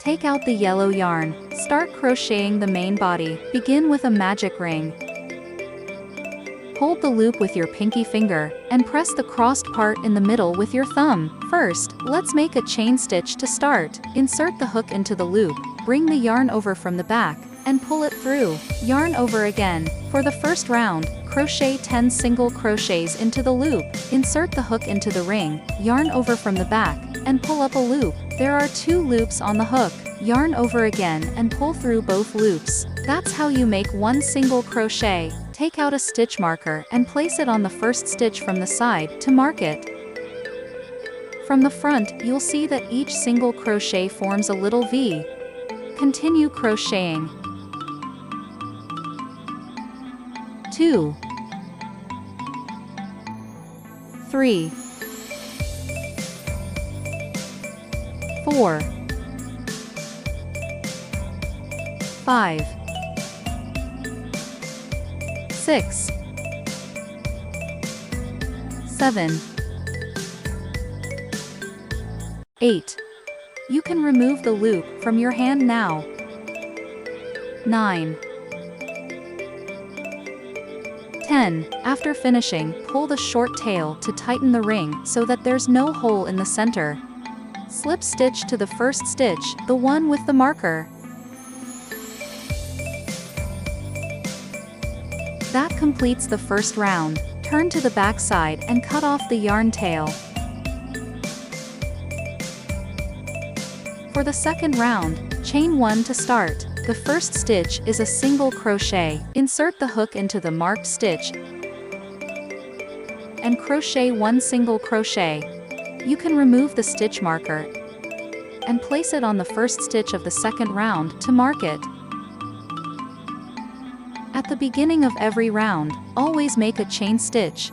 Take out the yellow yarn. Start crocheting the main body. Begin with a magic ring. Hold the loop with your pinky finger, and press the crossed part in the middle with your thumb. First, let's make a chain stitch to start. Insert the hook into the loop, bring the yarn over from the back, and pull it through. Yarn over again. For the first round, crochet 10 single crochets into the loop. Insert the hook into the ring, yarn over from the back, and pull up a loop. There are 2 loops on the hook. Yarn over again and pull through both loops. That's how you make 1 single crochet. Take out a stitch marker and place it on the first stitch from the side to mark it. From the front, you'll see that each single crochet forms a little V. Continue crocheting. 2, 3, 4, 5, 6, 7, 8. You can remove the loop from your hand now. 9, 10. After finishing, pull the short tail to tighten the ring so that there's no hole in the center. Slip stitch to the first stitch, the one with the marker. That completes the first round. Turn to the back side and cut off the yarn tail. For the second round, chain 1 to start. The first stitch is a single crochet. Insert the hook into the marked stitch and crochet 1 single crochet. You can remove the stitch marker and place it on the first stitch of the second round to mark it. At the beginning of every round, always make a chain stitch.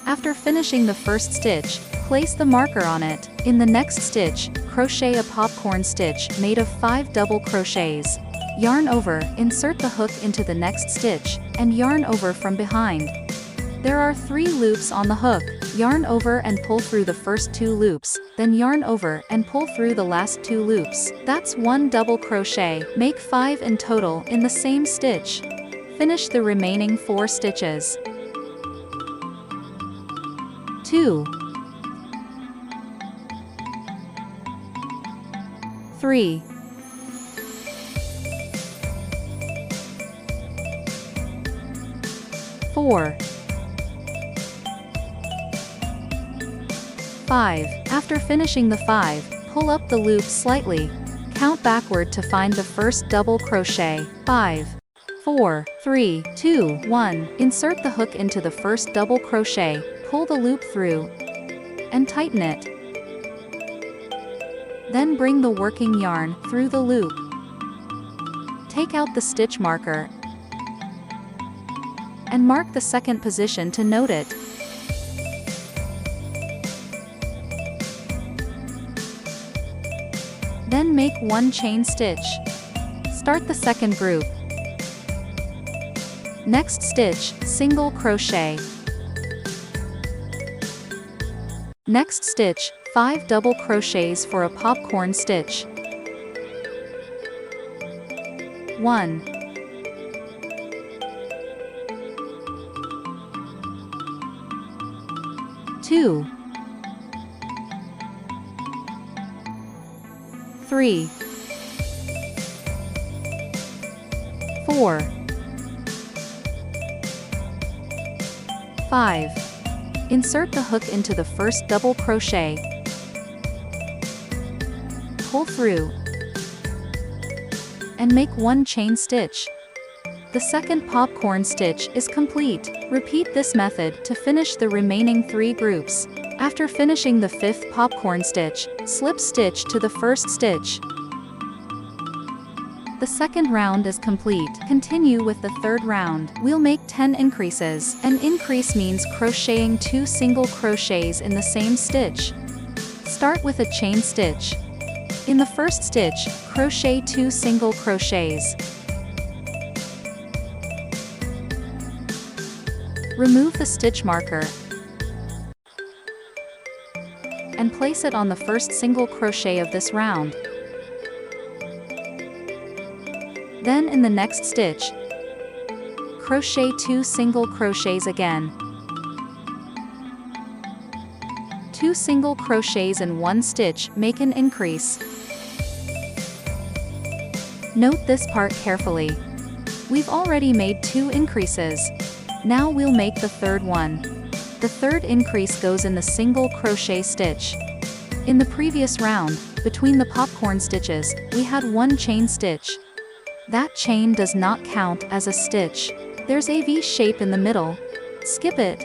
After finishing the first stitch, place the marker on it. In the next stitch, crochet a popcorn stitch made of 5 double crochets. Yarn over, insert the hook into the next stitch, and yarn over from behind. There are 3 loops on the hook. Yarn over and pull through the first 2 loops, then yarn over and pull through the last 2 loops. That's 1 double crochet. Make 5 in total in the same stitch. Finish the remaining 4 stitches. 2, 3, 4, 5. After finishing the 5, pull up the loop slightly. Count backward to find the first double crochet. 5, 4, 3, 2, 1. Insert the hook into the first double crochet, pull the loop through, and tighten it. Then bring the working yarn through the loop. Take out the stitch marker and mark the second position to note it. Then make 1 chain stitch. Start the second group. Next stitch, single crochet. Next stitch, 5 double crochets for a popcorn stitch. 1, 2, 3, 4, 5. Insert the hook into the first double crochet. Pull through and make 1 chain stitch. The second popcorn stitch is complete. Repeat this method to finish the remaining 3 groups. After finishing the 5th popcorn stitch, slip stitch to the first stitch. The second round is complete. Continue with the third round. We'll make 10 increases. An increase means crocheting 2 single crochets in the same stitch. Start with a chain stitch. In the first stitch, crochet 2 single crochets. Remove the stitch marker and place it on the first single crochet of this round. Then in the next stitch, crochet 2 single crochets again. 2 single crochets in one stitch make an increase. Note this part carefully. We've already made 2 increases. Now we'll make the third one. The third increase goes in the single crochet stitch. In the previous round, between the popcorn stitches, we had 1 chain stitch. That chain does not count as a stitch. There's a V shape in the middle. Skip it.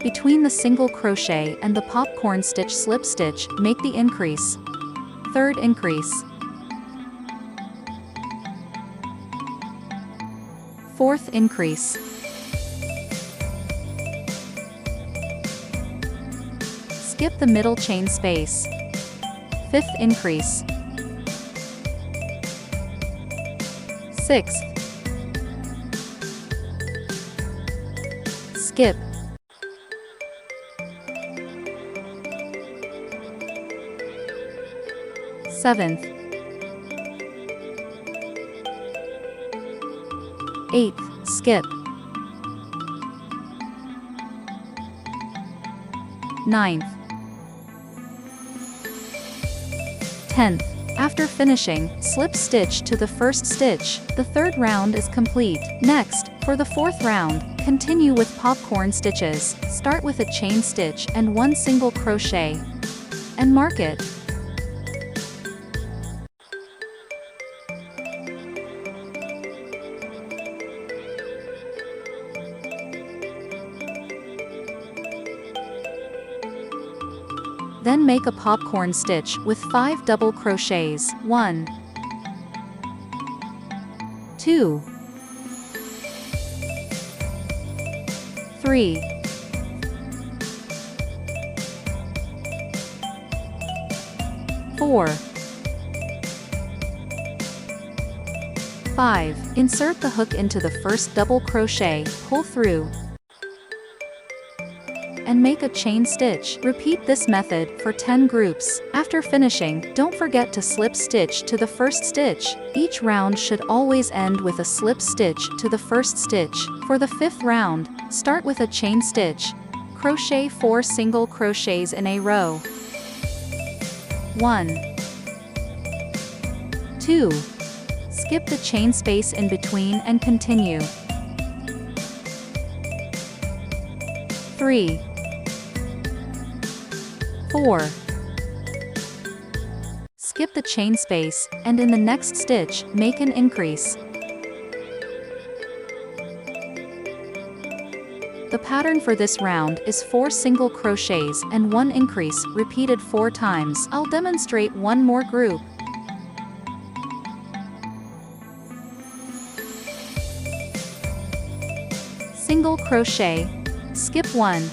Between the single crochet and the popcorn stitch slip stitch, make the increase. Third increase. Fourth increase. Skip the middle chain space. Fifth increase. Sixth. Skip. Seventh. Eighth. Skip. Ninth. 10th. After finishing, slip stitch to the first stitch. The third round is complete. Next, for the fourth round, continue with popcorn stitches. Start with a chain stitch and 1 single crochet. And mark it. Then make a popcorn stitch with 5 double crochets. 1, 2, 3, 4, 5. Insert the hook into the first double crochet, pull through, and make a chain stitch. Repeat this method for 10 groups. After finishing, don't forget to slip stitch to the first stitch. Each round should always end with a slip stitch to the first stitch. For the 5th round, start with a chain stitch. Crochet 4 single crochets in a row. 1, 2. Skip the chain space in between and continue. 3, 4. Skip the chain space, and in the next stitch, make an increase. The pattern for this round is 4 single crochets and 1 increase, repeated 4 times. I'll demonstrate one more group. Single crochet, skip 1,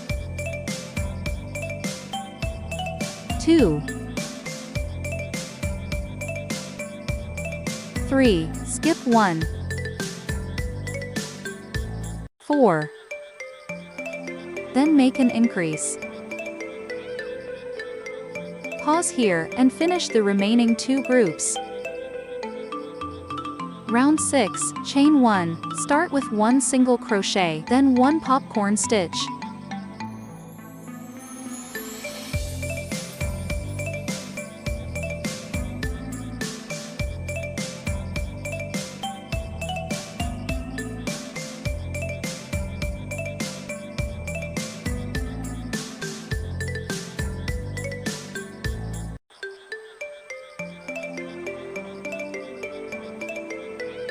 2, 3, skip 1, 4. Then make an increase. Pause here and finish the remaining 2 groups. Round 6, chain 1, start with 1 single crochet, then 1 popcorn stitch.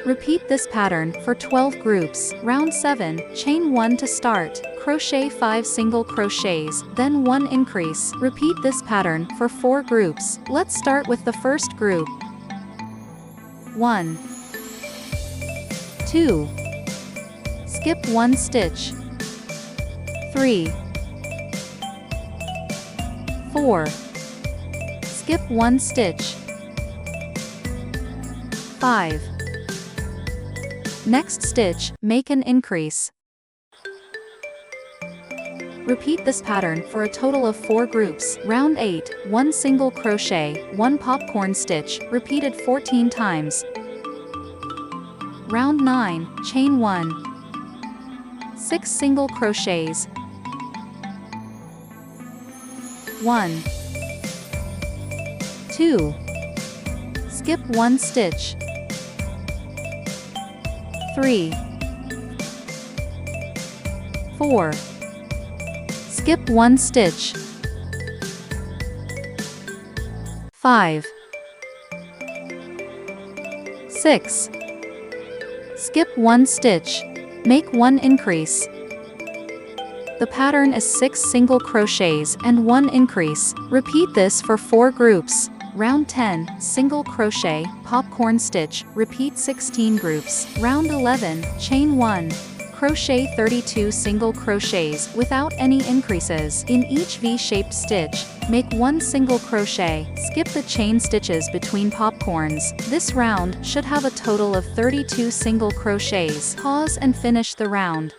Repeat this pattern for 12 groups. Round 7, chain 1 to start. Crochet 5 single crochets, then 1 increase. Repeat this pattern for 4 groups. Let's start with the first group. 1, 2. Skip 1 stitch. 3, 4. Skip 1 stitch. 5. Next stitch, make an increase. Repeat this pattern for a total of 4 groups. Round 8, 1 single crochet, 1 popcorn stitch, repeated 14 times. Round 9, chain 1. 6 single crochets. 1, 2. Skip 1 stitch. 3, 4. Skip 1 stitch. 5, 6. Skip 1 stitch. Make 1 increase. The pattern is 6 single crochets and 1 increase. Repeat this for 4 groups. Round 10, single crochet, popcorn stitch, repeat 16 groups. Round 11, chain 1. Crochet 32 single crochets without any increases. In each V-shaped stitch, make 1 single crochet. Skip the chain stitches between popcorns. This round should have a total of 32 single crochets. Pause and finish the round.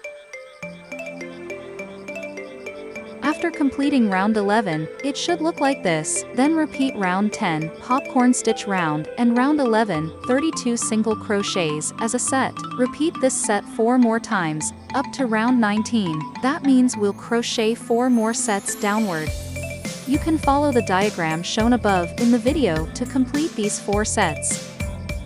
After completing round 11, it should look like this. Then repeat round 10, popcorn stitch round, and round 11, 32 single crochets as a set. Repeat this set 4 more times, up to round 19. That means we'll crochet 4 more sets downward. You can follow the diagram shown above in the video to complete these 4 sets.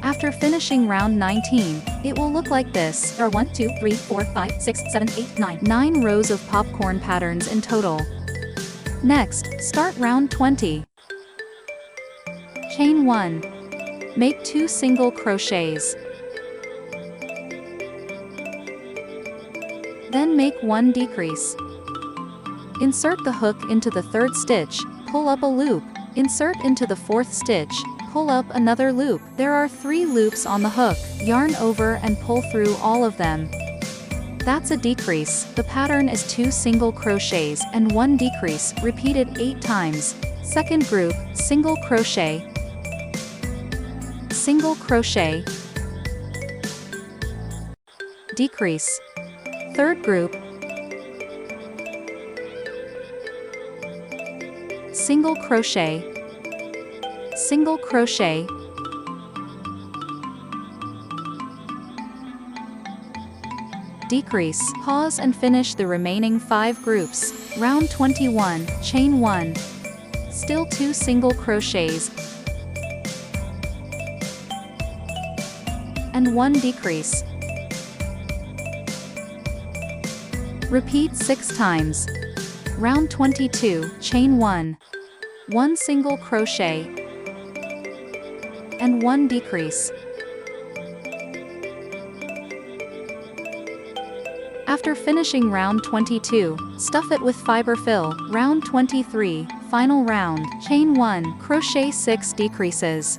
After finishing round 19, it will look like this. There are 1, 2, 3, 4, 5, 6, 7, 8, 9. 9 rows of popcorn patterns in total. Next, start round 20. Chain 1. Make 2 single crochets. Then make 1 decrease. Insert the hook into the 3rd stitch, pull up a loop. Insert into the 4th stitch, pull up another loop. There are 3 loops on the hook. Yarn over and pull through all of them. That's a decrease. The pattern is 2 single crochets and 1 decrease, repeated 8 times. Second group, single crochet, single crochet, decrease. Third group, single crochet, single crochet, decrease. Pause and finish the remaining 5 groups. Round 21, chain 1. Still 2 single crochets and 1 decrease. Repeat 6 times. Round 22, chain 1. 1 single crochet and 1 decrease. After finishing round 22, stuff it with fiber fill. Round 23, final round, chain 1, crochet 6 decreases.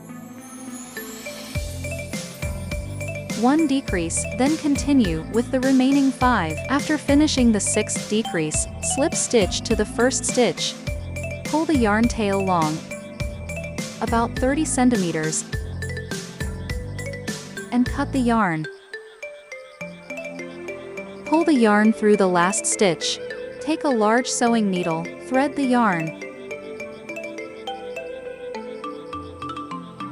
1 decrease, then continue with the remaining 5. After finishing the 6th decrease, slip stitch to the 1st stitch. Pull the yarn tail long, about 30 centimeters, and cut the yarn. Pull the yarn through the last stitch. Take a large sewing needle, thread the yarn,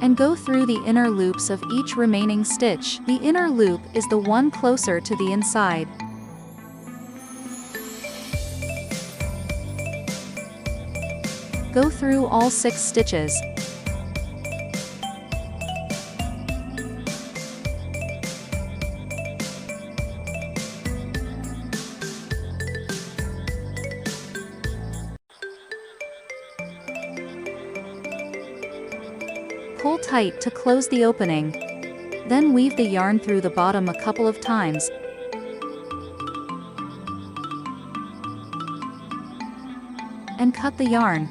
and go through the inner loops of each remaining stitch. The inner loop is the one closer to the inside. Go through all 6 stitches. Pull tight to close the opening. Then weave the yarn through the bottom a couple of times. And cut the yarn.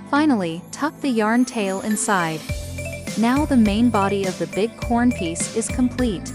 Finally, tuck the yarn tail inside. Now the main body of the big corn piece is complete.